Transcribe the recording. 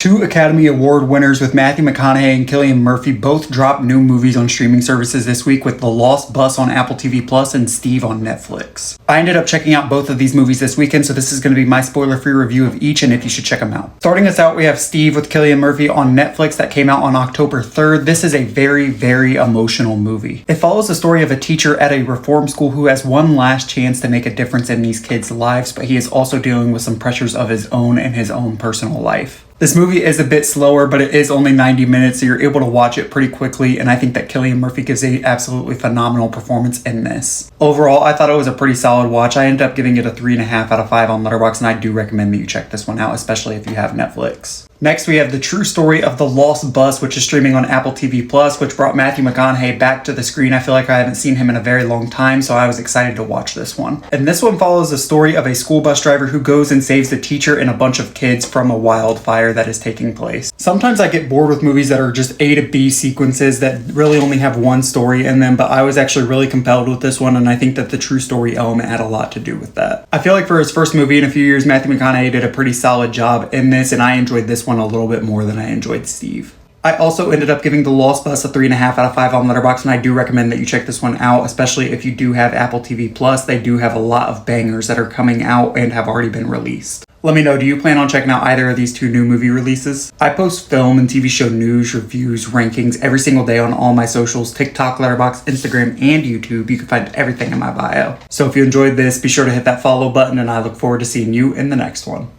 Two Academy Award winners with Matthew McConaughey and Cillian Murphy both dropped new movies on streaming services this week with The Lost Bus on Apple TV Plus and Steve on Netflix. I ended up checking out both of these movies this weekend, so this is going to be my spoiler-free review of each and if you should check them out. Starting us out, we have Steve with Cillian Murphy on Netflix that came out on October 3rd. This is a very, very emotional movie. It follows the story of a teacher at a reform school who has one last chance to make a difference in these kids' lives, but he is also dealing with some pressures of his own and his own personal life. This movie is a bit slower, but it is only 90 minutes, so you're able to watch it pretty quickly, and I think that Cillian Murphy gives an absolutely phenomenal performance in this. Overall, I thought it was a pretty solid watch. I ended up giving it a 3.5 out of 5 on Letterboxd, and I do recommend that you check this one out, especially if you have Netflix. Next, we have the true story of The Lost Bus, which is streaming on Apple TV Plus, which brought Matthew McConaughey back to the screen. I feel like I haven't seen him in a very long time, so I was excited to watch this one. And this one follows the story of a school bus driver who goes and saves the teacher and a bunch of kids from a wildfire that is taking place. Sometimes I get bored with movies that are just A to B sequences that really only have one story in them, but I was actually really compelled with this one, and I think that the true story element had a lot to do with that. I feel like for his first movie in a few years, Matthew McConaughey did a pretty solid job in this, and I enjoyed this one a little bit more than I enjoyed Steve. I also ended up giving The Lost Bus a 3.5 out of 5 on Letterboxd, and I do recommend that you check this one out, especially if you do have Apple TV Plus. They do have a lot of bangers that are coming out and have already been released. Let me know, do you plan on checking out either of these two new movie releases? I post film and TV show news, reviews, rankings every single day on all my socials, TikTok, Letterboxd, Instagram, and YouTube. You can find everything in my bio. So if you enjoyed this, be sure to hit that follow button, and I look forward to seeing you in the next one.